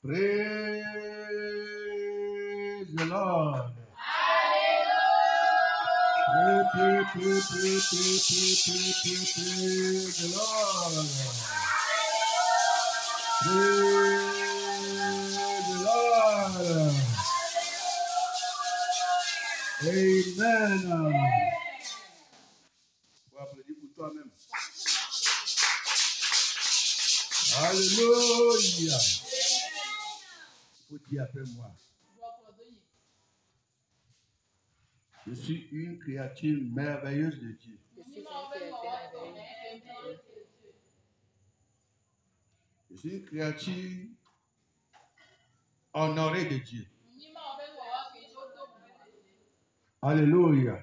Praise the Lord. Praise the Lord. Praise the Lord. Amen. Faut applaudir pour toi-même. Alléluia. Il faut dire après moi. Je suis une créature merveilleuse de Dieu. Je suis une créature honorée de Dieu. Alléluia.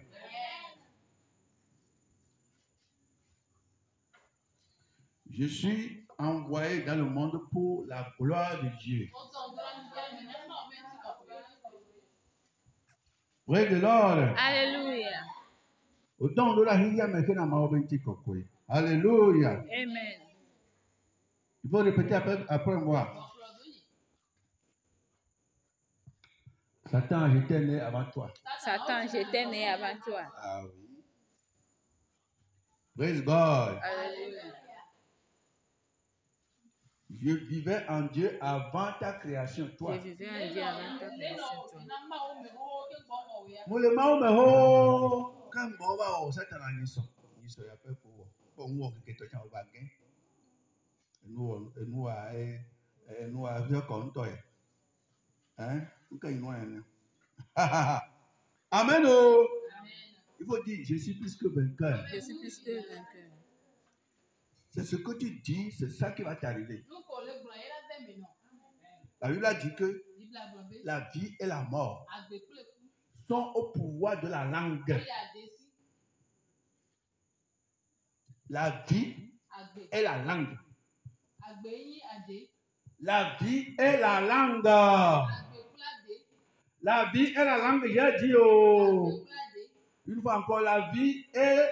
Je suis envoyé dans le monde pour la gloire de Dieu. Praise the Lord. Alléluia. Alléluia. Amen. Il faut répéter après moi. Satan, j'étais né avant toi. Satan, j'étais né avant toi. Ah oui. Praise God. Alléluia. Je vivais en Dieu avant ta création, toi. Je vivais en Dieu avant ta création, toi. Moule maomeho kan boba o Satan aniso. Niso ya pe ko. Bo nwo ke to cha ba gen. Enu a vio kon to e. Nka inu ene. Amen o. Il faut dire je suis plus que vainqueur. Je suis plus que vainqueur. C'est ce que tu dis, c'est ça qui va t'arriver. La Bible a dit que la vie et la mort sont au pouvoir de la langue. La vie et la langue. La vie et la langue. La vie et la langue, j'ai dit oh. Une fois encore, la vie et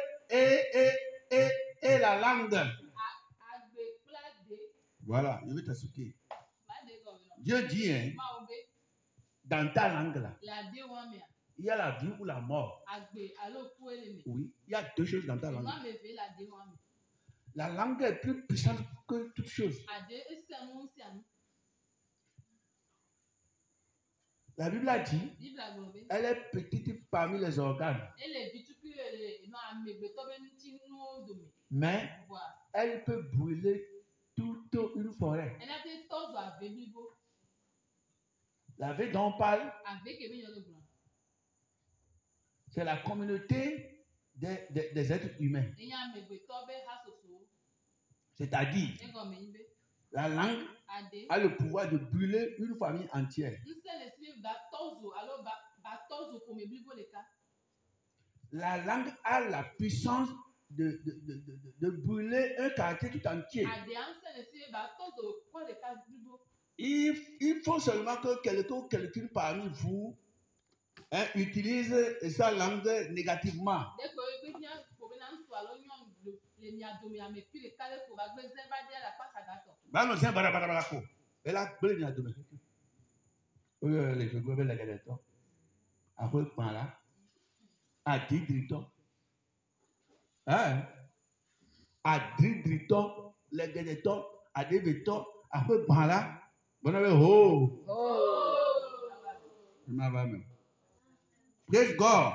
la langue. Voilà, je vais t'expliquer. Dieu dit, hein, dans ta langue là, il y a la vie ou la mort. Oui, il y a deux choses dans ta langue. La langue est plus puissante que toute chose. La Bible a dit, elle est petite parmi les organes. Mais elle peut brûler toute une forêt. La vie dont on parle, c'est la communauté des êtres humains. C'est-à-dire, la langue a le pouvoir de brûler une famille entière. La langue a la puissance de brûler un quartier tout entier. Il faut seulement que quelqu'un parmi vous utilise sa langue négativement. Praise God.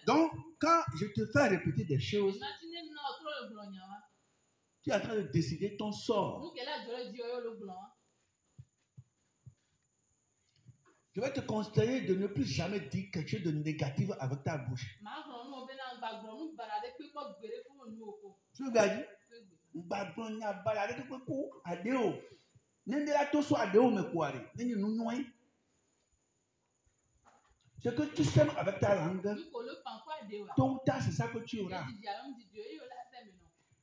Donc, quand je te fais répéter des choses, tu es en train de décider ton sort. Je vais te conseiller de ne plus jamais dire quelque chose de négatif avec ta bouche. Tu regardes? Ce que tu sèmes avec ta langue, tôt ou tard, c'est ça que tu auras.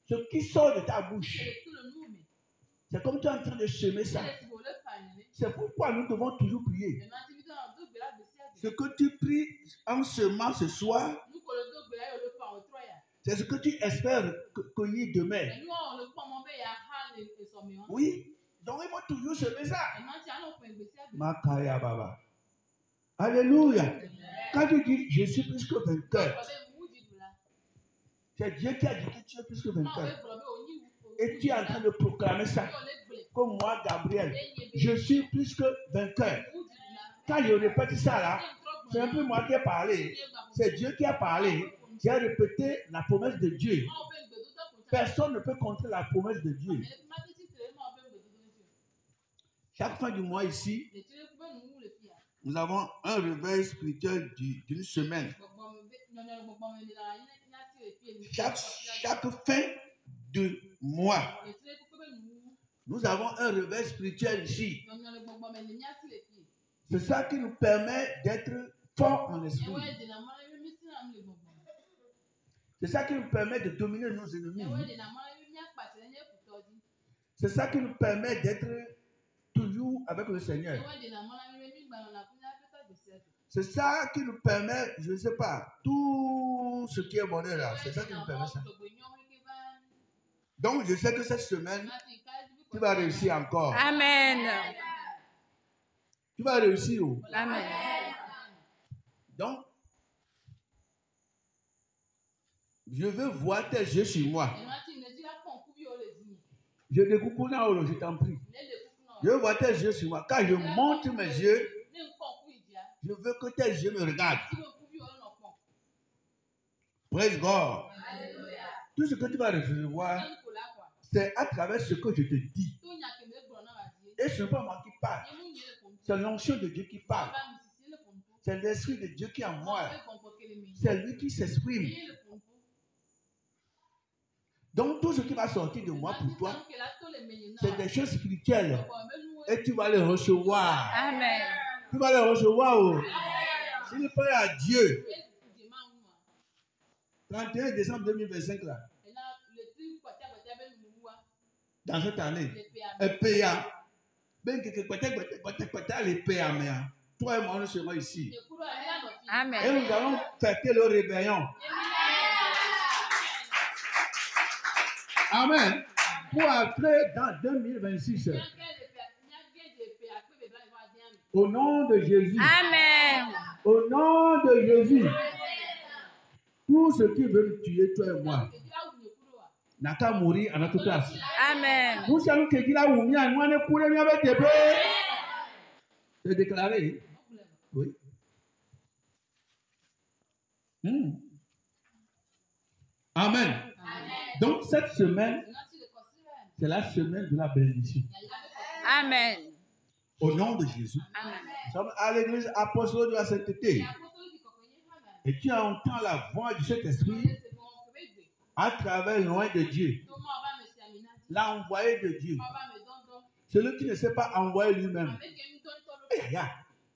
Ce qui sort de ta bouche, c'est comme tu es en train de semer ça. C'est pourquoi nous devons toujours prier. Ce que tu pries en semant ce soir, c'est ce que tu espères cueillir demain. Oui, Donc il faut toujours semer ça. Makaya Baba. Alléluia. Quand tu dis je suis plus que vainqueur, c'est Dieu qui a dit que tu es plus que vainqueur. Et tu es en train de proclamer ça. Comme moi, Gabriel, je suis plus que vainqueur. Quand je répète ça là, c'est un peu moi qui ai parlé. C'est Dieu qui a parlé. J'ai répété la promesse de Dieu. Personne ne peut contrer la promesse de Dieu. Chaque fin du mois ici, nous avons un réveil spirituel d'une semaine. Chaque fin de mois, nous avons un réveil spirituel ici. C'est ça qui nous permet d'être forts en esprit. C'est ça qui nous permet de dominer nos ennemis. C'est ça qui nous permet d'être toujours avec le Seigneur. C'est ça qui nous permet, je ne sais pas, tout ce qui est bonheur là, c'est ça qui nous permet ça. Donc je sais que cette semaine, tu vas réussir encore. Amen. Tu vas réussir. Amen. Donc, je veux voir tes yeux sur moi. Je découpe là, je t'en prie. Je veux voir tes yeux sur moi. Quand je monte mes yeux, je veux que tes yeux me regardent. Praise God. Tout ce que tu vas recevoir, c'est à travers ce que je te dis. Et ce n'est pas moi qui parle. C'est l'onction de Dieu qui parle. C'est l'Esprit de Dieu qui est en moi. C'est lui qui s'exprime. Donc tout ce qui va sortir de moi pour toi, c'est des choses spirituelles. Et tu vas les recevoir. Amen. Tu vas les recevoir. Oh. Si tu pries à Dieu, 31 décembre 2025 là, dans cette année, PA, toi et moi nous serons ici. Amen. Et nous allons fêter le réveillon. Amen. Pour entrer dans 2026. Au nom de Jésus. Amen. Au nom de Jésus. Tout ce qui veut nous tuer, toi et moi, n'a qu'à mourir à notre place. Amen. Vous savez que Dieu a ouvert à nous, on est coulé avec des bébés. C'est déclaré. Oui. Amen. Donc cette semaine, c'est la semaine de la bénédiction. Amen. Au nom de Jésus. Amen. Nous sommes à l'église apostolique de la sainteté. Et tu entends la voix du Saint-Esprit à travers loin de Dieu. L'envoyé de Dieu. Celui qui ne sait pas envoyer lui-même.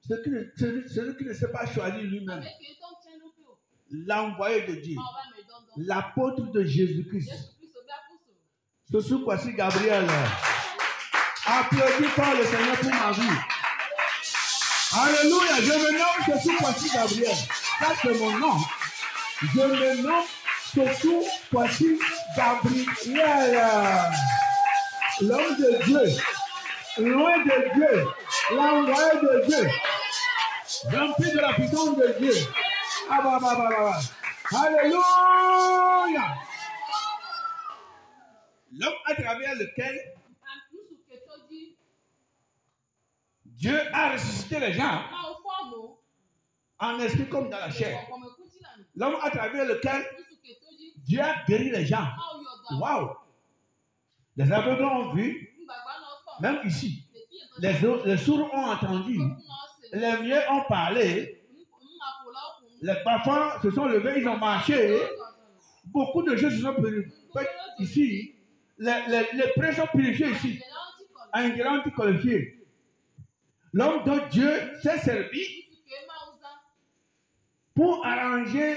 Celui qui ne sait pas choisir lui-même. L'envoyé de Dieu. L'apôtre de Jésus-Christ. Ce soir, voici Gabriel. Applaudis par le Seigneur pour ma vie. Alléluia. Je me nomme ce soir, voici Gabriel. Ça, c'est mon nom. Je me nomme ce soir, voici Gabriel. L'homme de Dieu. Loin de Dieu. L'envoyé de Dieu. Rempli de la puissance de Dieu. Alléluia. L'homme à travers lequel Dieu a ressuscité les gens en esprit comme dans la chair. L'homme à travers lequel Dieu a guéri les gens. Waouh! Les aveugles ont vu, même ici. Les sourds ont entendu. Les muets ont parlé. Les parfois se sont levés, ils ont marché. Beaucoup de choses se sont faites ici. Les prêts sont purifiés ici. Un grand qualifié. L'homme de Dieu s'est servi pour arranger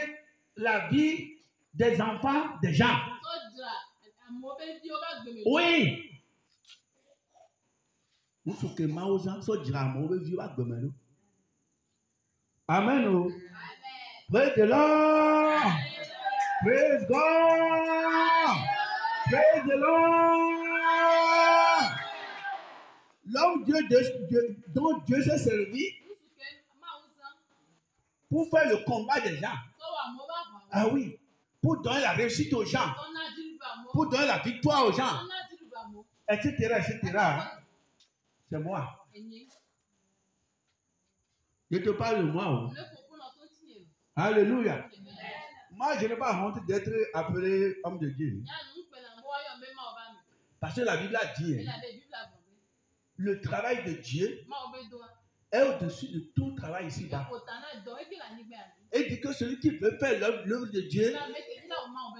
la vie des enfants des gens. Oui. Amen. Praise the Lord. Praise God. Praise the Lord. L'homme dont Dieu s'est servi pour faire le combat des gens. Ah oui. Pour donner la réussite aux gens. Pour donner la victoire aux gens. Etc. etc. C'est moi. Je te parle de moi. Alléluia. Moi, je n'ai pas honte d'être appelé homme de Dieu. Parce que la Bible a dit, le travail de Dieu est au-dessus de tout travail ici-bas. Et dit que celui qui veut faire l'œuvre de Dieu,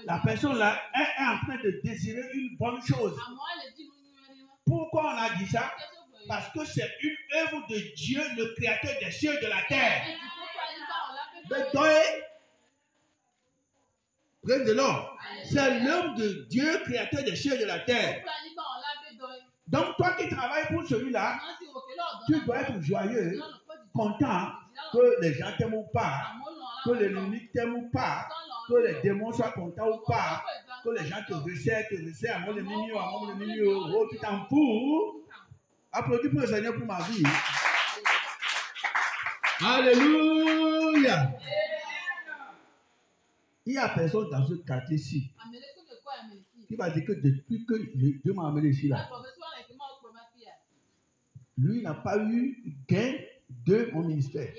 la personne là est en train de désirer une bonne chose. Pourquoi on a dit ça? Parce que c'est une œuvre de Dieu, le créateur des cieux et de la terre. Praise the Lord. C'est l'œuvre de Dieu, créateur des cieux et de la terre. Donc toi qui travailles pour celui-là, tu dois être joyeux, content que les gens t'aiment ou pas, que l'ennemi t'aime ou pas, que les démons soient contents ou pas, que les gens te resserrent, à mon ennemi, oh, tu t'en fous. Applaudis pour le Seigneur pour ma vie. Alléluia. Il n'y a personne dans ce quartier-ci qui va dire que depuis que Dieu m'a amené ici, là, lui n'a pas eu gain de mon ministère.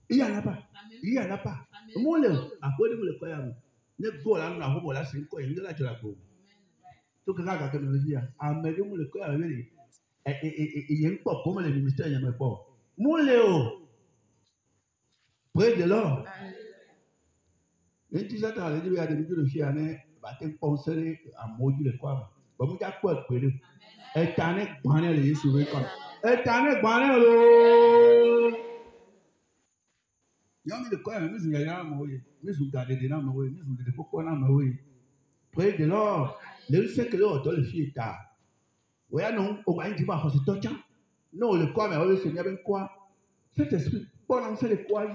Il n'y en a pas. Il n'y en a pas. Praise the Lord. Et tu sais, tu as dit, il y a des milliers de filles, tu as pensé à maudire le quoi. Bon, tu as quoi de plus? Et tu as un banner de Jésus. Et tu as un banner de. Il y a mis le quoi, mais nous avons gardé des noms, nous avons dit pourquoi non, praise the Lord. Le fait que l'autre, le fille est tard. Oui, non, on va dire, c'est toi, tiens. Non, le quoi, mais on se dit, bien quoi? Cet esprit, bon, on sait le quoi.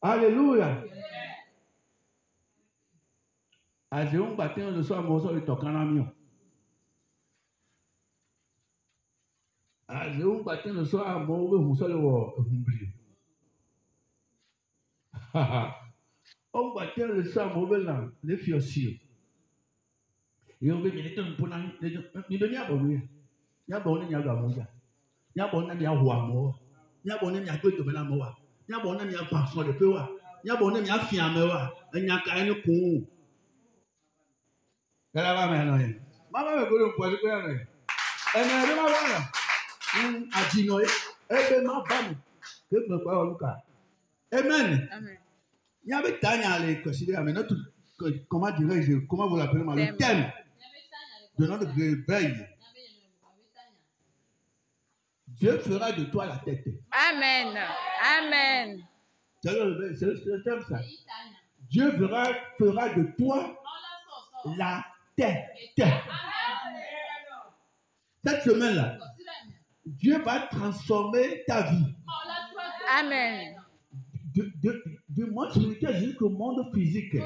Alléluia. As un bâtiment de soi, mon sol est au canamion. As un bâtiment de soi, mon sol est au humblier. On bâtiment de soi, mon bel les fiociers. Et on veut dire que nous pouvons nous donner à bon. Il y a bon, il y a bon. Il y a bon, il y a bon. Il y a bon, il y a good de Benamoa. Il y a bon, il y a pas de peu. Il y a bon, il y a fiamewa. Il y a quand même coup. Maman me go pour le quoi. Et mais maman a dit non. Et ma femme que me quoi Lucas. Amen. Amen. Il y avait Tania les considérer mais notre comment dirais-je comment vous l'appelez le thème de notre veille. Dieu fera de toi la tête. Amen. Amen. C'est le thème ça. Dieu fera de toi la tête. Cette semaine-là, Dieu va transformer ta vie. Amen. Du monde spirituel jusqu'au monde physique.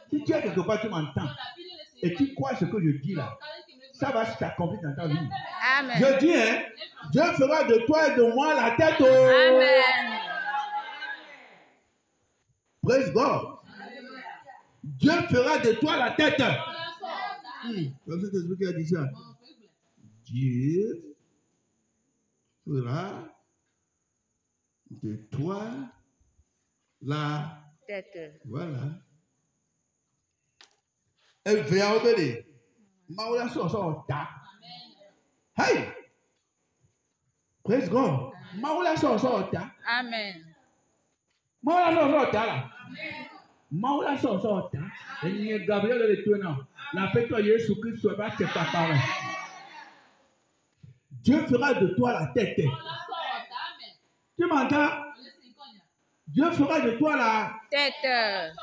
Si tu es quelque part, tu m'entends. Et tu crois ce que je dis là. Ça va s'accomplir dans ta vie. Amen. Je dis, hein, Dieu fera de toi et de moi la tête. Oh. Amen. Praise God. Dieu fera de toi la tête. Comme c'est ce qui a dit ça. Dieu fera de toi la tête. Voilà. Elle va obéir. Maoula so ta. Hey. Praise God. Maoula so ta. Amen. Maoula so ta là. Maoula so ta. Et ni Gabriel le tournant. La fête de Jésus Christ va te préparer. Dieu fera de toi la tête. Tu m'entends? Dieu fera de toi la tête.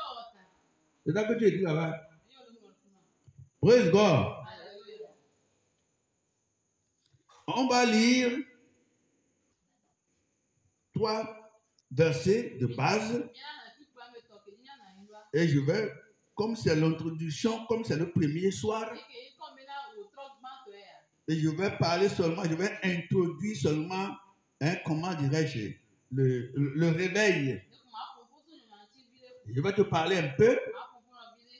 C'est ça que tu dis là-bas. Praise God. On va lire 3 versets de base. Et je vais, comme c'est l'introduction, comme c'est le premier soir, Et je vais parler seulement, je vais introduire seulement, comment dirais-je, le réveil. Je vais te parler un peu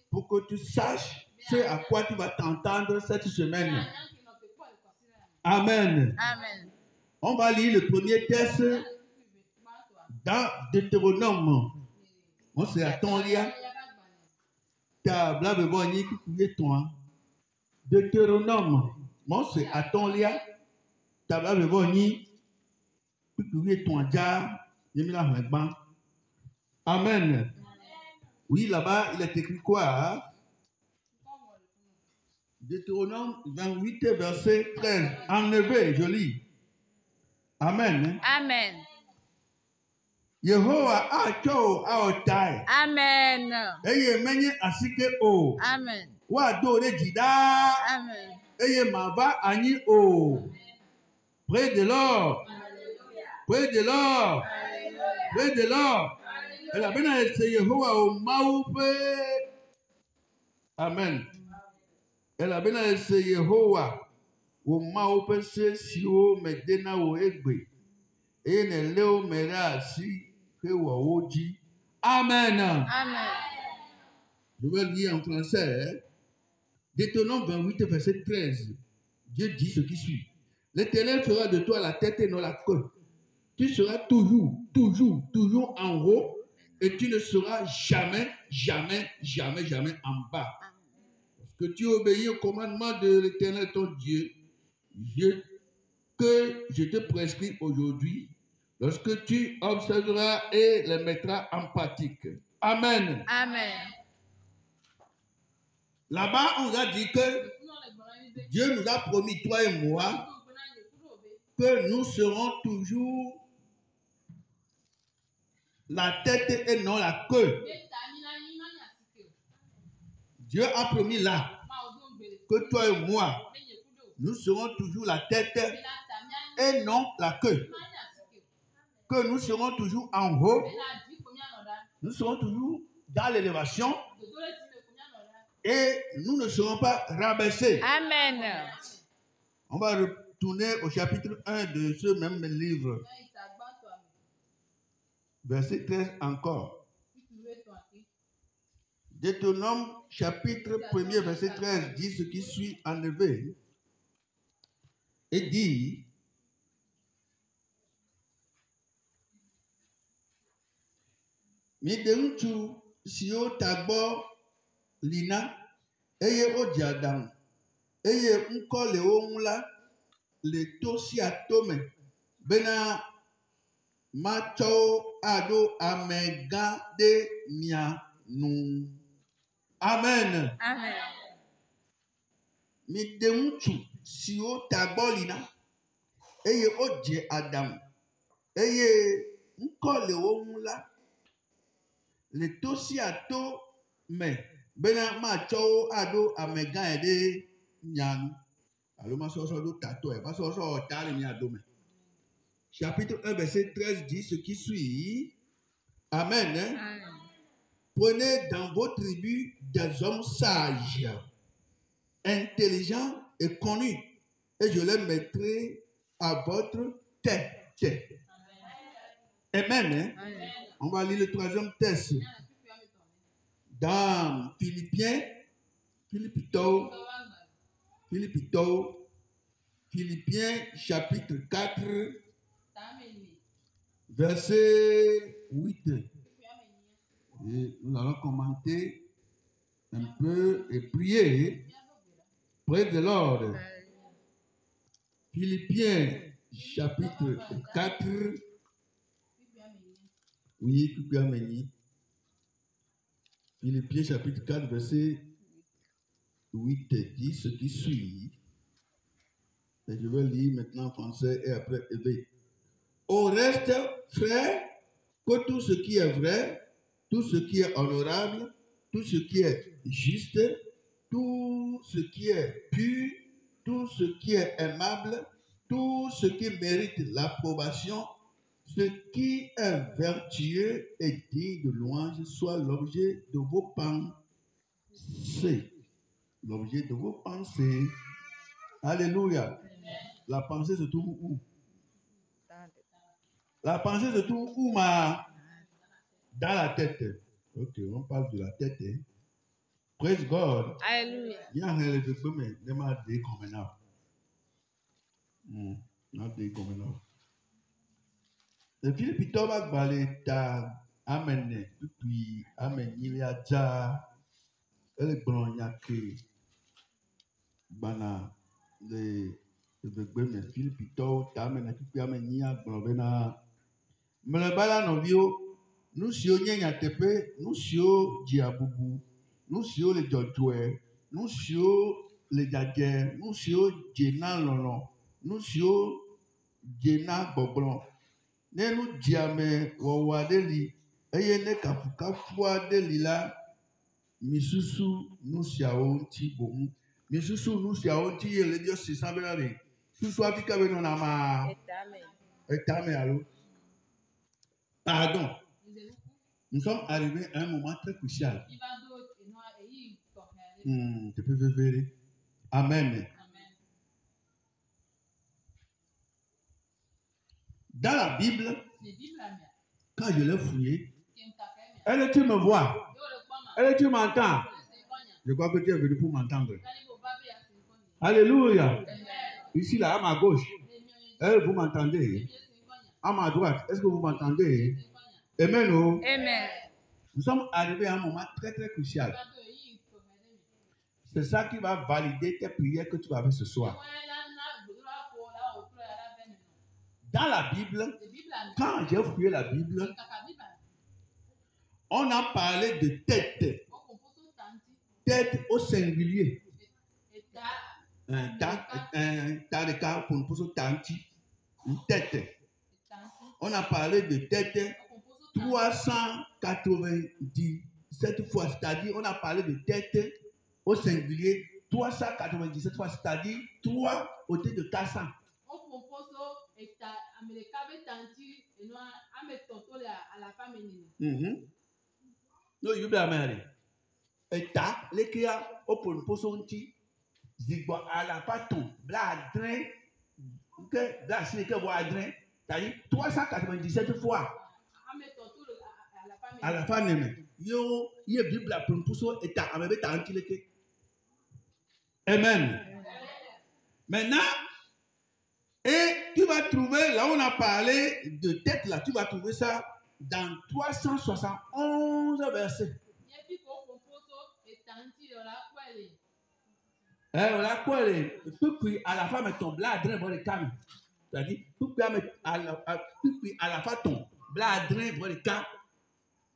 pour que tu saches ce à quoi tu vas t'entendre cette semaine. Amen. Amen. On va lire le premier texte dans Deutéronome. On se attend là. Deutéronome. On se attend là. Amen. Oui, là-bas, il est écrit quoi? Hein? Deutéronome 28, verset 13. Enlevé, je lis. Amen. Amen. Yehowa acho aotai. Amen. Eye menye asike o. Amen. Wa do de jida. Amen. Eye mava ani o. Pray the Lord. Pray the Lord. Pray the Lord. Et la bena ese Yehowa o maupe. Amen. Et la bena ese Yehowa o maupe se si o medena o egbe. Et ne leo mera si. Amen. Amen. Je vais lire en français. Deutéronome 28, verset 13. Dieu dit ce qui suit. L'Éternel fera de toi la tête et non la queue. Tu seras toujours en haut et tu ne seras jamais en bas. Parce que tu obéis au commandement de l'Éternel ton Dieu que je te prescris aujourd'hui. Lorsque tu observeras et les mettras en pratique. Amen. Amen. Là-bas, on a dit que Dieu nous a promis, toi et moi, que nous serons toujours la tête et non la queue. Dieu a promis là que toi et moi, nous serons toujours la tête et non la queue. Que nous serons toujours en haut, nous serons toujours dans l'élévation et nous ne serons pas rabaissés. Amen. On va retourner au chapitre 1 de ce même livre. Verset 13 encore. Deutéronome chapitre 1er verset 13 dit ce qui suit enlevé et dit: Midenchu sio tagbo lina eye odiadam eye nko le onla le tosi atome bena macho ado amega de mia nu. Amen. Amen. Midenchu sio tagbo lina eye odiadam eye nko le onla le tosi ato me bena macho ado amega ede nyanu. Alors ma soeur do tato e parce que o tale mi adome. Chapitre 1 verset 13 dit ce qui suit. Amen. Amen. Prenez dans vos tribus des hommes sages, intelligents et connus, et je les mettrai à votre tête. Amen. Amen. On va lire le troisième texte. Dans Philippiens, chapitre 4, verset 8. Et nous allons commenter un peu et prier. Praise the Lord. Philippiens, chapitre 4. Oui, Philippiens chapitre 4, verset 8 dit ce qui suit. Et je vais lire maintenant en français et après éveil. Au reste, frère, que tout ce qui est vrai, tout ce qui est honorable, tout ce qui est juste, tout ce qui est pur, tout ce qui est aimable, tout ce qui mérite l'approbation, ce qui est vertueux et digne de louange soit l'objet de vos pensées. L'objet de vos pensées. Alléluia. La pensée se trouve où? La pensée se trouve où, dans la tête. Ok, on parle de la tête. Hein. Praise God. Alléluia. Il y a un peu de mal de communal. Not de communal. Et puis, le pitot va parler ta amen. Puis, amen, il y a déjà le grand yake. Bana, le bébé, puis le pitot, ta amen, puis amen, il y a grand bena. Mais le bala novio. Nous sommes Nyanyatepe, nous sommes Diaboubou, nous sommes les Djodjoué, nous sommes les Djadjé, nous sommes Djena Lolon, nous sommes Djena Boblon. Nous Djame Wawadeli, et ne Kafua de Lila, Misusu, nous sommes Tibou, Misusu, nous sommes Ti, les dieux se semblent. Tout soit qui avait non ama. Etame allo. Pardon. Nous sommes arrivés à un moment très crucial. Tu peux vérifier. Amen. Dans la Bible, quand je l'ai fouillé, est-ce que tu me vois? Est-ce que tu m'entends? Je crois que tu es venu pour m'entendre. Alléluia. Ici, là, à ma gauche, est-ce que vous m'entendez? À ma droite, est-ce que vous m'entendez? Amen. Oh. Amen. Nous sommes arrivés à un moment très très crucial. C'est ça qui va valider tes prières que tu vas faire ce soir. Dans la Bible, quand j'ai fouillé la Bible, on a parlé de tête. Tête au singulier. Une tête. On a parlé de tête 397 fois, c'est-à-dire on a parlé de tête au singulier 397 fois, c'est-à-dire 3 au tête de 400. No, you be a man. Eta, lekia, open posonti, zigbo à la paton, bladrin, que blasé que boadrin, c'est-à-dire 397 fois. À la fin, yo, y a Bible à Pumpuso et à Amébé Tantileke. Amen. Maintenant, et tu vas trouver, là où on a parlé de tête, là, tu vas trouver ça dans 371 versets. Voilà quoi, puis à la fin, mais ton bladrin va le calme. C'est-à-dire, puis à la fin, ton bladrin va le calme.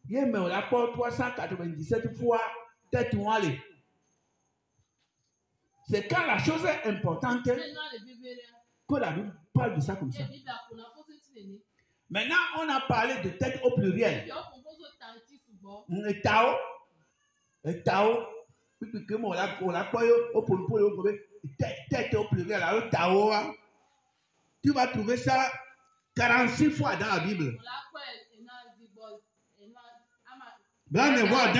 Il y a un rapport 397 fois tête ou aller. C'est quand la chose est importante que la Bible parle de ça comme ça. Maintenant, on a parlé de tête au pluriel. Tao. Tête au pluriel. Tao. Tu vas trouver ça 46 fois dans la Bible. Blanc de voix,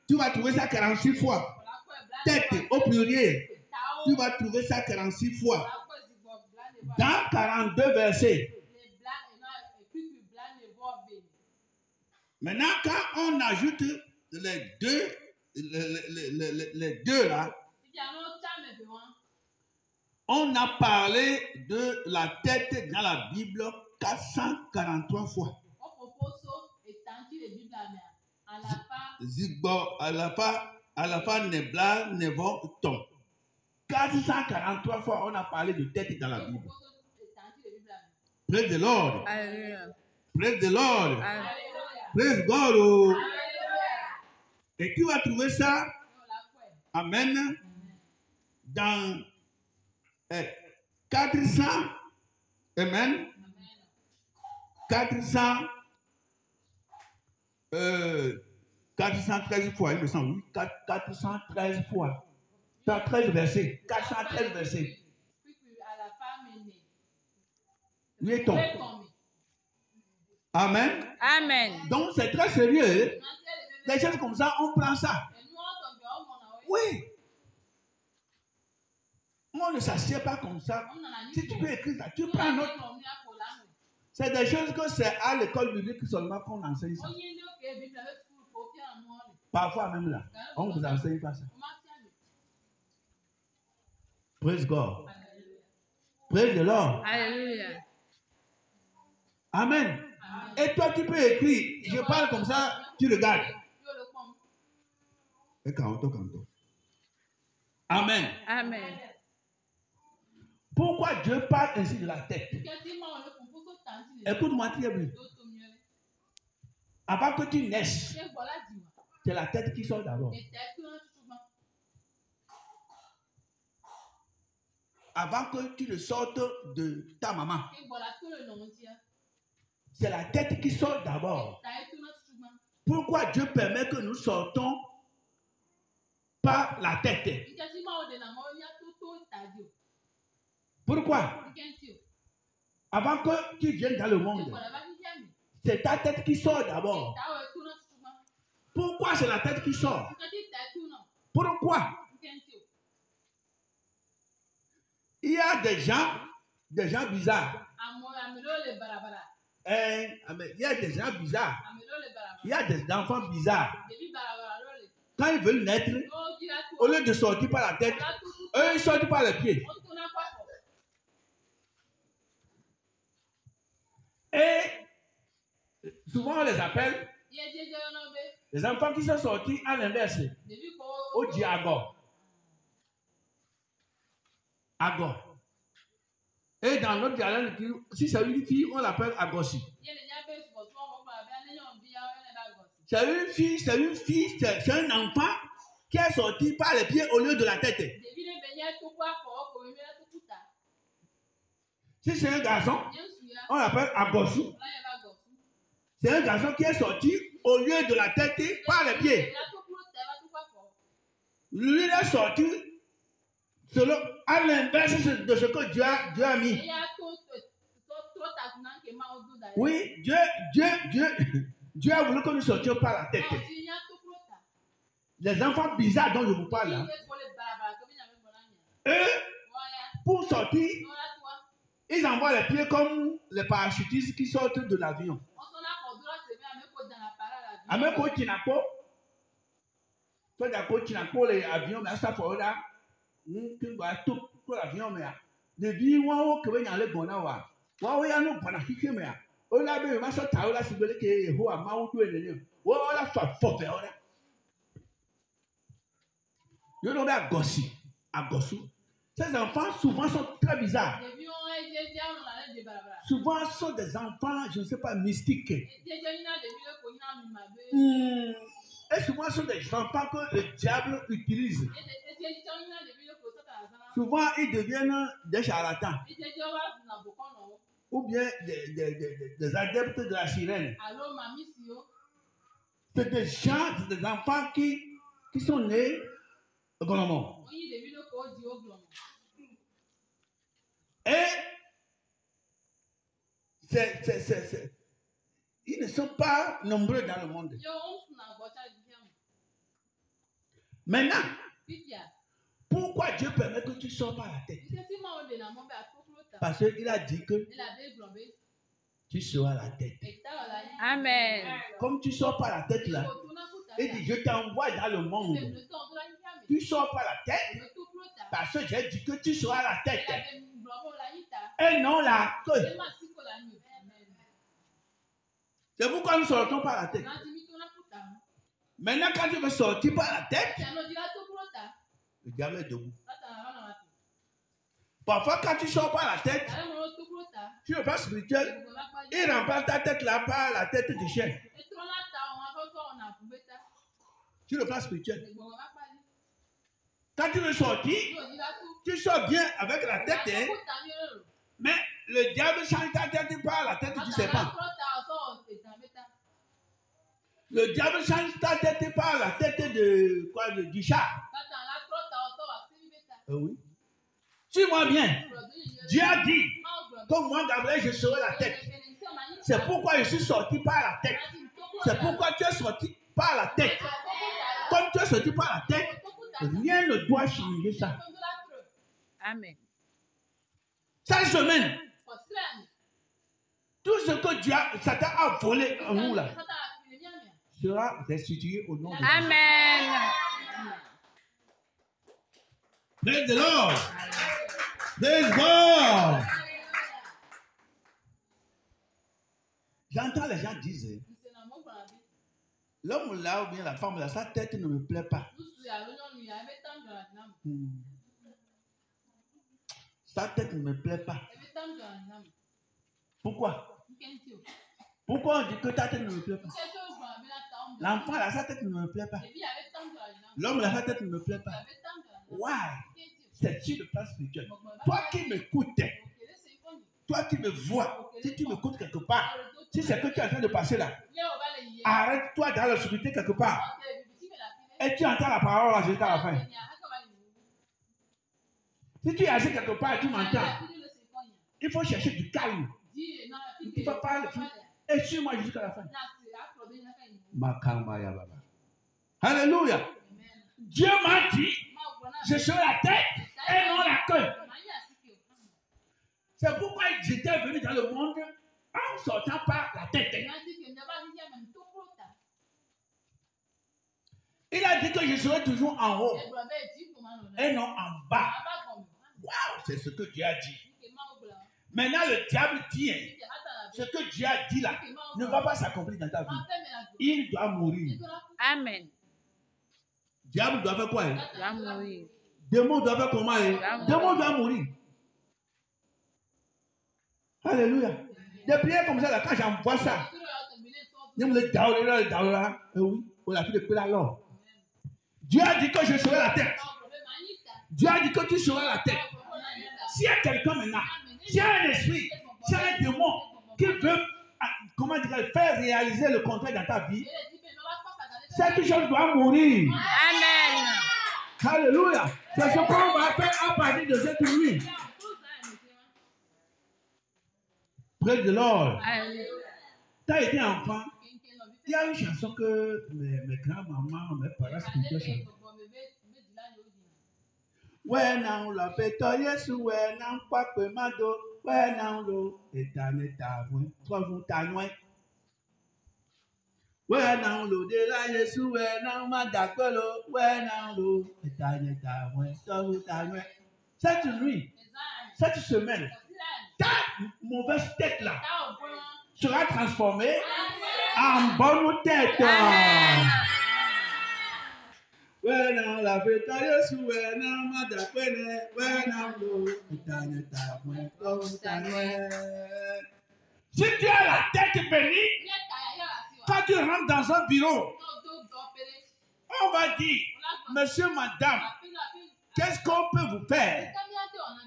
tu vas trouver ça 46 fois. Tête au pluriel. Tu vas trouver ça 46 fois. Dans 42 versets. Maintenant, quand on ajoute les deux là, on a parlé de la tête dans la Bible 443 fois. Zigbo, à la fin, nebla, nebon, ton. 443 fois, on a parlé de tête dans la Bible. Praise the Lord. Praise the Lord. Praise God. Oh. Et tu vas trouver ça, amen, dans 400, amen, 413 fois, il me semble, 413 fois. 13 versets, 413 versets. Où est-on? Amen. Amen. Donc c'est très sérieux. Des choses comme ça, on prend ça. Oui. On ne s'assied pas comme ça. Si tu peux écrire ça, tu prends note. C'est des choses que c'est à l'école biblique seulement qu'on enseigne ça. Parfois même là, on ne vous enseigne pas ça. Praise God. Praise the Lord. Alléluia. Amen. Et toi, tu peux écrire. Je parle comme ça, tu regardes. Et canto. Amen. Amen. Pourquoi Dieu parle ainsi de la tête? Écoute-moi très bien. Avant que tu naisses, c'est la tête qui sort d'abord. Avant que tu ne sortes de ta maman, c'est la tête qui sort d'abord. Pourquoi Dieu permet que nous sortons par la tête? Pourquoi? Avant que tu viennes dans le monde, c'est ta tête qui sort d'abord. Pourquoi c'est la tête qui sort? Pourquoi? Il y a des gens bizarres. Il y a des gens bizarres. Il y a des enfants bizarres. Quand ils veulent naître, au lieu de sortir par la tête, eux ils sortent par les pieds. Et souvent on les appelle les enfants qui sont sortis à l'inverse, au diago. Ago. Et dans notre dialogue, si c'est une fille, on l'appelle Agossi. C'est une fille, c'est un enfant qui est sorti par les pieds au lieu de la tête. Si c'est un garçon, on l'appelle Agossi. C'est un garçon qui est sorti au lieu de la tête par les pieds. Lui, il est sorti selon, à l'inverse de ce que Dieu a mis. Oui, Dieu a voulu que nous sortions par la tête. Les enfants bizarres dont je vous parle là, eux, pour sortir, ils envoient les pieds comme les parachutistes qui sortent de l'avion. Ameko Tinako, soit d'accord Tinako, les avions, mais ça pour là. Tout l'avion, mais depuis moi, que vous allez bon avoir. Moi, il nous prendre qui mais on l'a bien, ma soeur Taola, si vous voulez que vous avez mal ou le on l'a fait fort. You know that Gossi, à Gossou. Ces enfants souvent sont très bizarres. Souvent sont des enfants, je ne sais pas, mystiques. Et souvent sont des enfants que le diable utilise. Souvent, ils deviennent des charlatans. Ou bien des adeptes de la sirène. C'est des gens, des enfants qui sont nés au Gonomon. Et ils ne sont pas nombreux dans le monde. Maintenant, pourquoi Dieu permet que tu sors par la tête? Parce qu'il a dit que tu seras la tête. Amen. Comme tu sors par la tête là, il dit je t'envoie dans le monde. Tu sors par la tête parce que j'ai dit que tu seras la tête. Et non la queue. C'est pourquoi nous sortons par la tête. Maintenant, quand tu veux sortir par la tête, le diable est debout. Parfois, quand tu sors par la tête, sur le plan spirituel, il remplace ta tête là par la tête du chien. Sur le plan spirituel. Quand tu veux sortir, tu sors bien avec la tête, hein, mais le diable change ta tête par la tête du serpent. Le diable change ta tête par la tête de quoi, du chat. Oui. Suis-moi bien. Dieu a dit, comme moi, Gabriel, je serai la tête. C'est pourquoi je suis sorti par la tête. C'est pourquoi tu es sorti par la tête. Comme tu es sorti par la tête, rien ne doit changer ça. Amen. Chaque semaine, tout ce que Satan a volé en nous là sera restitué au nom de Jésus. Amen. Praise the Lord. Praise God. J'entends les gens dire, l'homme là ou bien la femme là, sa tête ne me plaît pas. Sa tête ne me plaît pas. Pourquoi? Pourquoi on dit que ta tête ne me plaît pas? L'enfant là, sa tête ne me plaît pas. L'homme là, sa tête ne me plaît pas. Why? C'est sur le plan spirituel. Toi qui m'écoutes, toi qui me vois, si tu m'écoutes quelque part, si c'est que tu es en train de passer là, arrête-toi dans l'obscurité quelque part. Et tu entends la parole jusqu'à la fin. Si tu es assis quelque part et tu m'entends, il faut chercher du calme. Il ne faut pas le faire. Et suis-moi jusqu'à la fin. Alléluia. Dieu m'a dit, je serai la tête et non la queue. C'est pourquoi j'étais venu dans le monde en sortant par la tête. Il a dit que je serai toujours en haut et non en bas. Waouh, c'est ce que Dieu a dit. Maintenant, le diable dit, ce que Dieu a dit là ne va pas s'accomplir dans ta vie. Il doit mourir. Amen. Diable doit faire quoi? Il doit mourir. Démon doit faire comment? Démon doit mourir. Alléluia. Des prières comme ça, là, quand j'envoie ça, Dieu a dit que je serai la tête. Dieu a dit que tu seras la tête. S'il y a quelqu'un maintenant, s'il y a un esprit, s'il y a un démon qui veut, comment dire, faire réaliser le contraire dans ta vie, cette chose doit mourir. Amen. Alléluia. C'est ce qu'on va faire à partir de cette nuit. Praise the Lord. Tu as été enfant. Il y a une chanson que mes grands-mamans, mes parents spirituels chantent. Ouais, non, la pétoye sous, ouais, non, pas que mado, ouais, non, l'eau, et ta neta, ouais, trois jours ta nuit. Ouais, non, l'eau de la Jésus, ouais, non, ma d'accord, ouais, non, l'eau, et ta neta, ouais, trois jours ta nuit. Cette nuit, cette semaine, ta mauvaise tête là sera transformée en bonne tête. Ouais, non, la pétaille sous, ouais, non, ma d'accord, ouais, non, l'eau, et ta neta, ouais, trois jours ta nuit. Si tu as la tête bénie, quand tu rentres dans un bureau, on va dire, monsieur, madame, qu'est-ce qu'on peut vous faire?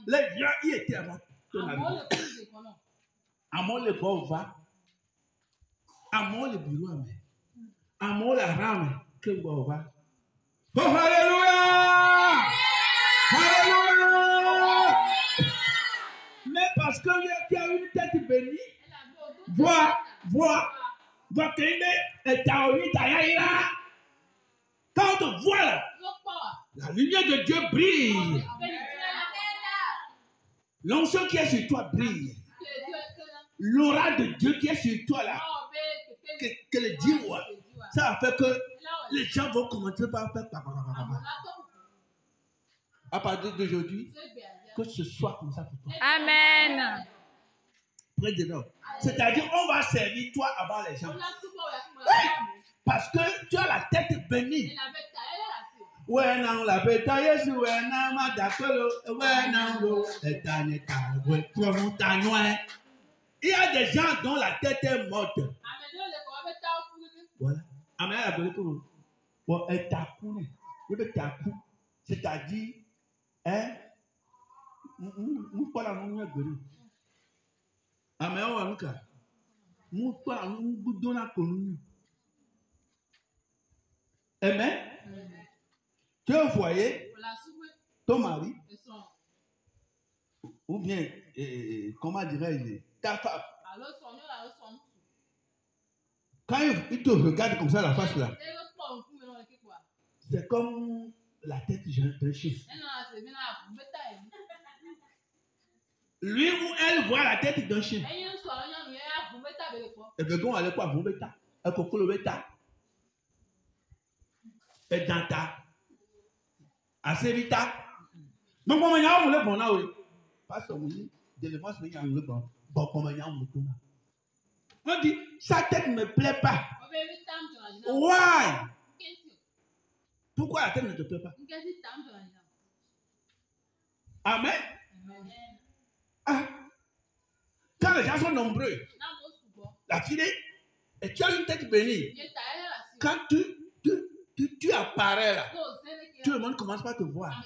Les gens y étaient avant ton arrivée. Amon le bon va. Amon le bureau. Amon la rame. Que bon va. Oh, alléluia! Alléluia! Mais parce que tu as une tête bénie, vois quand on te voit là, la lumière de Dieu brille. L'onction qui est sur toi brille. L'aura de Dieu qui est sur toi là, que le Dieu voit, ça va faire que les gens vont commencer par faire. À partir d'aujourd'hui, que ce soit comme ça pour toi. Amen. Près de nous. C'est-à-dire, on va servir toi avant les gens. Oui, parce que tu as la tête bénie. Ouais, non, la pétaille sur ouais, non, ma d'accord, ouais, non, l'eau, et ta neta, ouais, trois montagnes. Il y a des gens dont la tête est morte. Voilà. Amen, la bonne chose. Bon, et ta coulé. C'est-à-dire, hein, nous pas la même chose. Amen, on va nous faire. Nous pas nous donner la commune. Amen. Tu es au foyer, ton mari, ou bien, comment dirais-je, ta femme. Quand il te regarde comme ça la face là, c'est comme la tête d'un chien. Lui ou elle voit la tête d'un chien. Et que quand on allait quoi, vous bêta, un coco le bêta, et danta, assez vite. Mais comment il y a un le bon là, oui. Pas ça, oui. De l'élément, c'est qu'il y a un le bon. Bon, comment il y a un le bon là. On dit, sa tête ne me plaît pas. Why? Pourquoi la tête ne te plaît pas? Amen. Ah. Quand les gens sont nombreux, la fille, et tu as une tête bénie. Quand tu apparais là, tout le monde commence par te voir.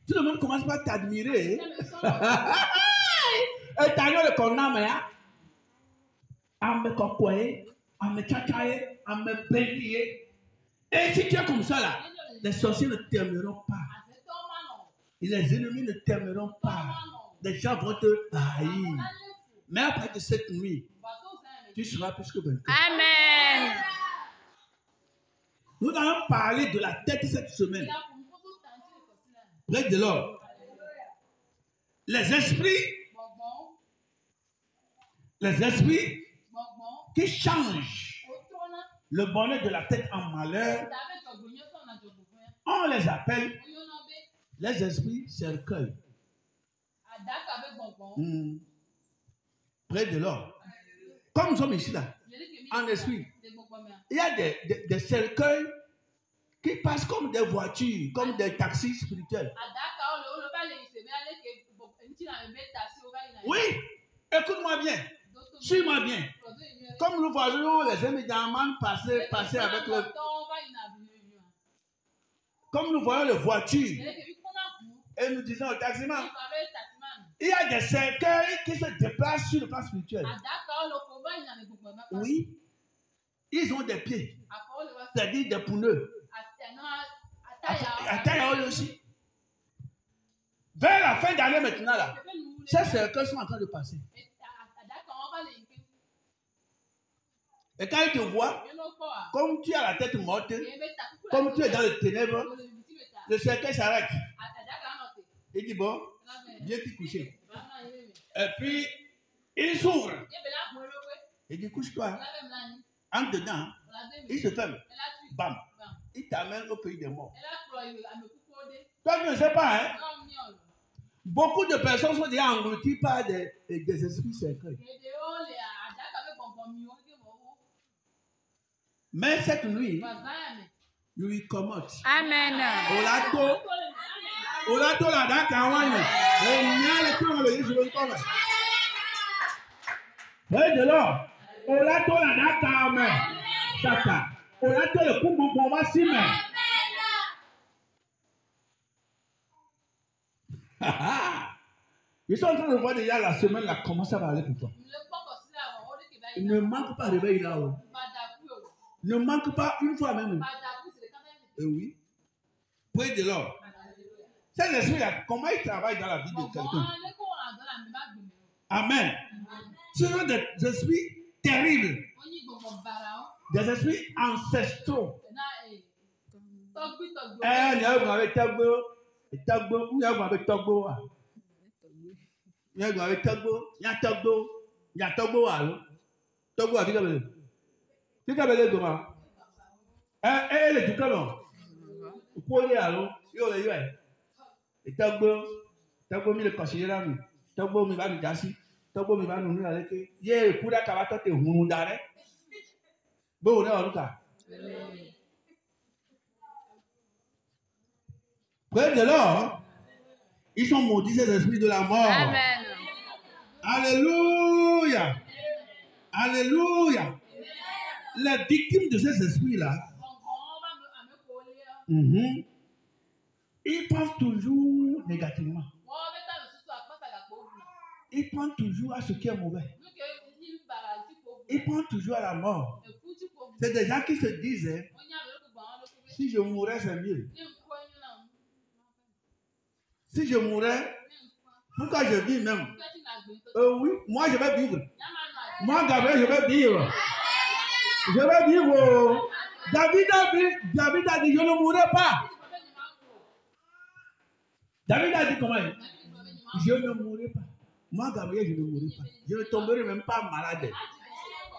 Tout le monde commence par t'admirer. Et t'as eu le condamné, hein? À me cocoyer, à me tchachayer, à me bénir. Et si tu es comme ça là, les sorciers ne t'aimeront pas. Et les ennemis ne t'aimeront pas. Les gens vont te haïr. Mais après de cette nuit, tu seras plus que vainqueur. Amen. Nous allons parler de la tête cette semaine. Près de l'or. Les esprits qui changent le bonheur de la tête en malheur, on les appelle les esprits cercueils. Près de l'or. Comme nous sommes ici là, en esprit, il y a des cercueils qui passent comme des voitures, comme des taxis spirituels. Oui, écoute-moi bien, suis-moi bien. Comme nous voyons les émigrants passer avec le... Comme nous voyons les voitures, et nous disons au taximan, il y a des cercueils qui se déplacent sur le plan spirituel. Oui, ils ont des pieds, c'est-à-dire des pneus. À taille aussi. Vers la fin d'année maintenant, là, ces cercueils sont en train de passer. Et quand ils te voient, comme tu as la tête morte, comme tu es dans les ténèbres, le cercueil s'arrête. Il dit bon, viens te coucher. Et puis, il s'ouvre. Il dit couche-toi. Entre dedans, il se ferme. Bam. Il t'amène au pays des morts. Toi, tu ne sais pas, hein? Beaucoup de personnes sont déjà englouties par des esprits cercueils. Mais cette nuit, lui commote. Amen. Olato la da kawane. Et nyale ko le yisu le kome. Hey de l'or. Olato la da kame. Chaka. Olato le kumo bon va sime. Ils sont en train de voir déjà la semaine là comment ça va aller pour toi. Ne manque pas de réveil là-haut. Ne manque pas une fois même. Et oui. Près de l'or. Cet esprit-là, comment il travaille dans la vie de quelqu'un? Amen. Ce sont des esprits terribles. Des esprits ancestraux. Tagbo mi le considérer mi tagbo mi ba mi dasi tagbo mi ba nu ni ale ke ye kuda ka ba to te hunu dare bo ne oruka près de l'or ils sont maudits ces esprits de la mort. Amen. Alléluia. Alléluia. Les victimes de ces esprits là ils pensent toujours négativement. Ils pensent toujours à ce qui est mauvais. Ils pensent toujours à la mort. C'est des gens qui se disent, hein, si je mourais, c'est mieux. Si je mourais, pourquoi je vis même? Oui, moi je vais vivre. Moi, Gabriel, je vais vivre. Je vais vivre. David a dit, je ne mourrai pas. David a dit comment? Je ne mourrai pas. Moi, Gabriel, je ne mourrai pas. Je ne tomberai même pas malade.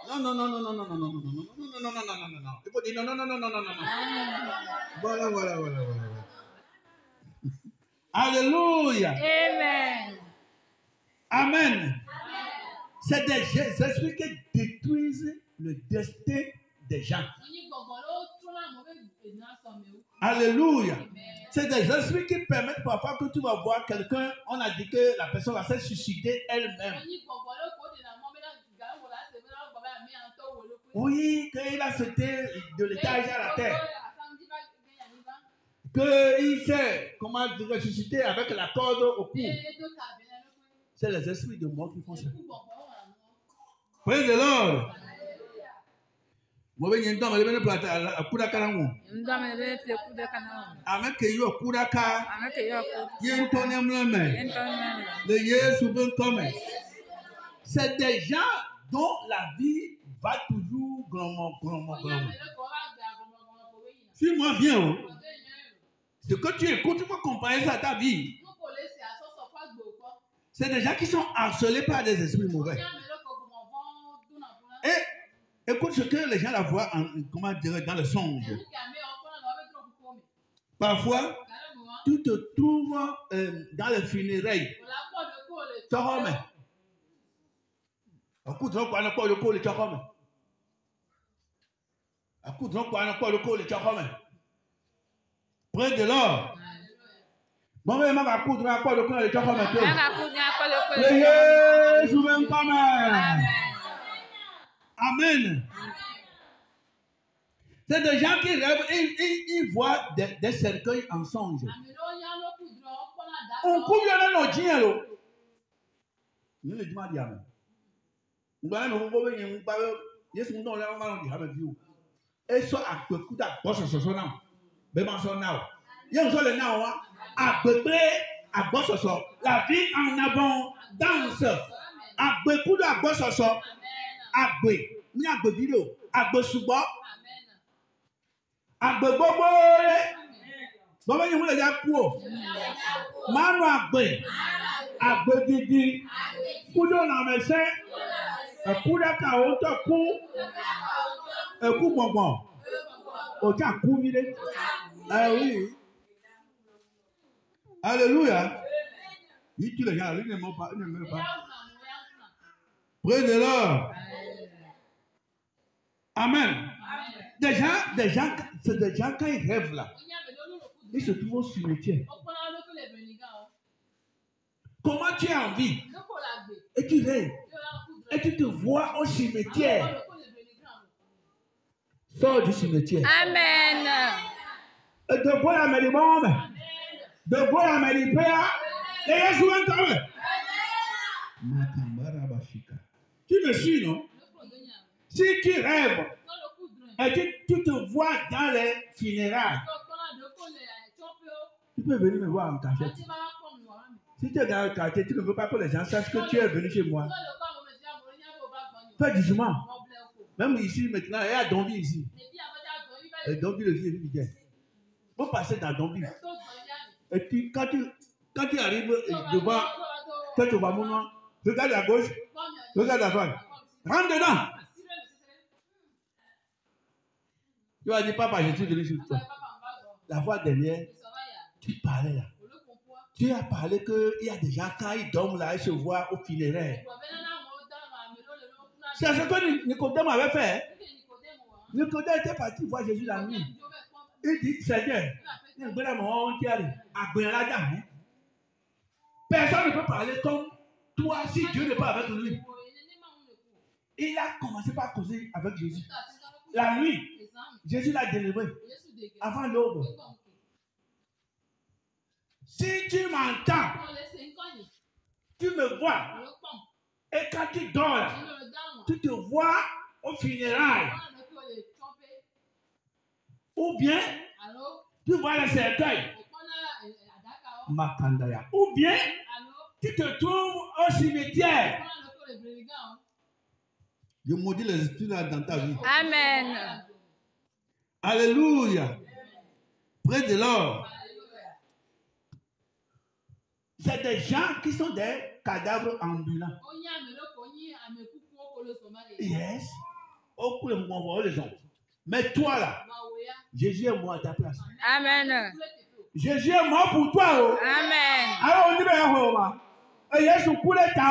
Non, non, non, non, non, non, non, non, non, non, non, non, non, non, non, non, non. Il faut dire non, non, non, non, non, non, non, non. Voilà, voilà, voilà, voilà. Alléluia. Amen. Amen. C'est des esprits qui détruisent le destin des gens. Alléluia. C'est des esprits qui permettent parfois que tu vas voir quelqu'un, on a dit que la personne va se suicider elle-même. Oui, qu'il a sauté de l'étage à la terre. Qu'il sait comment ressusciter avec la corde au cou. C'est les esprits de mort qui font ça. Praise the Lord. Moi, je suis dans le plat à Kudakaramou. Avec yo Kudaka, le Yesu ben comme. C'est des gens dont la vie va toujours grandement. Suis-moi bien. Ce que tu écoutes, tu peux comparer ça à ta vie. C'est des gens qui sont harcelés par des esprits mauvais. Et écoute ce que les gens la voient comment dire, dans le songe. Parfois, tu te trouves dans les funérailles. Près de l'or. Bon, mais ma coudre à quoi le cœur de Chakome. Amen. C'est des gens qui rêvent, ils voient des cercueils en songe. On coupe le nom nous le disons à Amen. Et soit à peu coup d'abord sur son nom. Ben, son nom. Il y a un seul nom, à peu près, à bosse sur son. La vie en abondance. À beaucoup de bosse sur son. À peu. Il y a peu vidéo. À peu sous bas. À peu bobo. Bobo, il y a un gars pour. Manu à peu. À peu didi. Kudo na mese. Kuda ka oto ku. Ku bonbon. Oja ku vide. Ah oui. Alléluia. Il tue les gens, il ne meurt pas, il ne meurt pas. Près de l'or. Amen. Des gens, c'est des gens quand ils rêvent là, ils se trouvent au cimetière. Comment tu as envie? Et tu rêves. Et tu te vois au cimetière. Sors du cimetière. Amen. Et de quoi la médimome? De quoi la médipéa? Et Yesu entame. Tu me suis, non? Si tu rêves et tu te vois dans les funérailles, tu peux venir me voir en cachette. Si tu es dans le quartier, tu ne veux pas que les gens sachent que tu es venu chez moi. Fais du chemin. Même ici, maintenant, il y a Dombi ici. Et Dombi, le vieux, il vient. Vous passez dans Dombi. Et puis, quand tu arrives devant, quand tu vas mon nom, regarde à gauche, regarde à droite. Rentre dedans. Tu vas dire, papa, je suis venu sur toi. La fois dernière, tu parlais là. Tu as parlé qu'il y a des gens, quand ils dorment là, ils se voient au funéraire. C'est ce que Nicodème avait fait. Nicodème était parti voir Jésus la nuit. Il dit, Seigneur, personne ne peut parler comme toi si Dieu n'est pas avec lui. Il a commencé par causer avec Jésus. La nuit, Jésus l'a délivré avant l'aube. Si tu m'entends, tu me vois, et quand tu dors là, tu te vois au funérailles. Ou bien, tu vois le cercueil. Makandaya. Ou bien, tu te trouves au cimetière. Je maudis les esprits dans ta vie. Amen. Alléluia. Près de l'or. C'est des gens qui sont des cadavres ambulants. Yes. Au coup, les gens. Mais toi là, Jésus est mort à ta place. Amen. Jésus est mort pour toi. Oh. Amen. Alors on dit bien, et Jésus coule ta.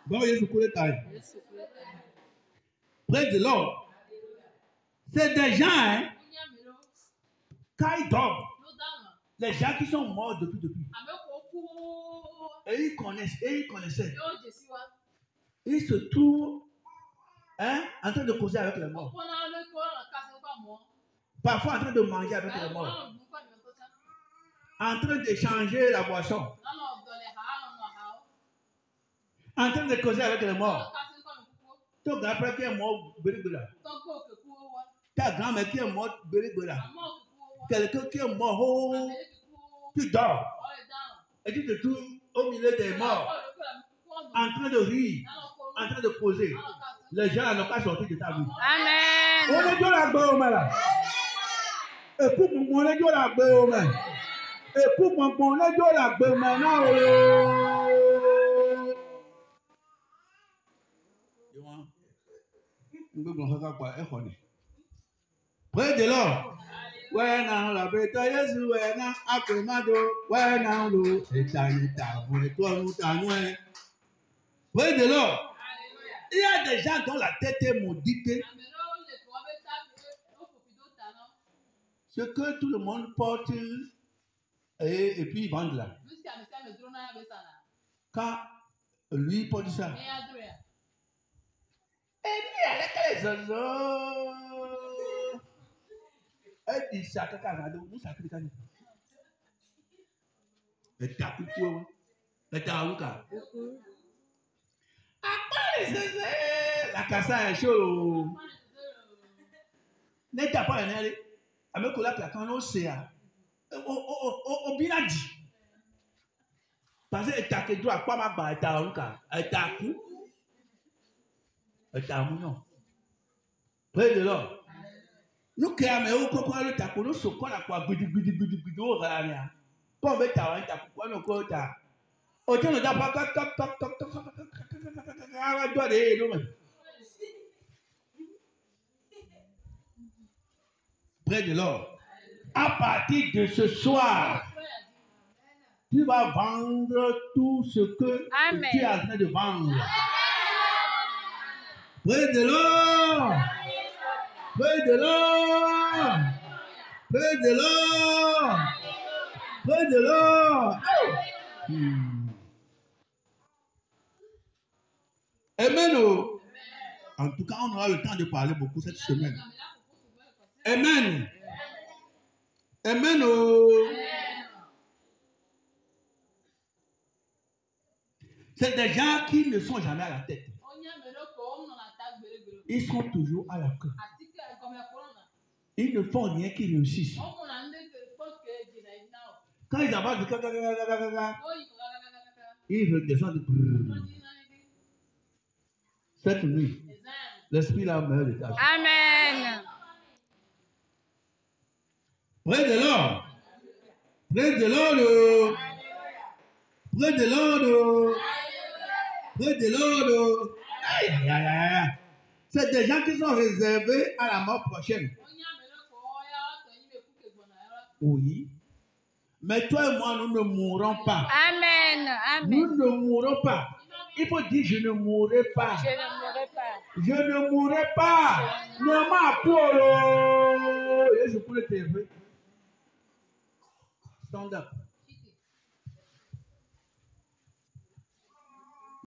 Bon, Jésus coule ta. Praise the Lord. C'est des gens, hein, quand ils dorment, les gens qui sont morts depuis. Et ils connaissaient. Ils se trouvent, hein, en train de causer avec les morts. Parfois en train de manger avec les morts. En train d'échanger la boisson. En train de causer avec les morts. Ton grand-père qui est mort, ta grand-mère qui est morte, quelqu'un qui est mort, oh, tu dors. Et tu te trouves au milieu des morts, en train de rire, en train de causer. Les gens n'ont pas sorti de ta vie. Amen. On est dans la bonne là. Écoute-moi, on est dans la bonne. Écoute-moi, on est dans la bonne maintenant. Praise the Lord. When I love it, yes, when I accomado, when I do, it's a Praise the Lord. Il y a des gens dont la tête est maudite. Ce que tout le monde porte et puis ils vendent là. Quand lui porte ça. Et lui, avec les oiseaux. Elle dit ça, nous ça fait quand et t'as coupé, et t'as ouka. La cassa est chaud. N'est pas un allé. Avec la plaque en océan. Au binadi. Parce que t'as que droit pas ma barre, t'as ouka. Et t'as coup. Et t'as mounon. Près de l'or. Nous qui avons encore le taco, nous sommes quoi la quoi, bidi, au rien. Pour mettre ta main, ta quoi, nous quoi, ta. Autant nous d'abord, près de l'or. À partir de ce soir, tu vas vendre tout ce que tu es en train de vendre. Près de l'or. Praise the Lord! Praise the Lord! Praise the Lord! Amen. En tout cas, on aura le temps de parler beaucoup cette semaine. Amen. Amen. C'est des gens qui ne sont jamais à la tête. Ils sont toujours à la queue. Ils ne font rien qui réussissent. Quand ils avancent, ils redescendent. Cette nuit, l'esprit là meurt de tâche. Amen. Praise the Lord. Praise the Lord. Praise the Lord. Praise the Lord. Aïe, aïe, aïe, aïe. C'est des gens qui sont réservés à la mort prochaine. Oui. Mais toi et moi, nous ne mourrons pas. Amen. Amen. Nous ne mourrons pas. Il faut dire je ne mourrai pas. Je ne mourrai pas. Je ne mourrai pas. Non, ma pauvre. Je peux le TV. Stand up.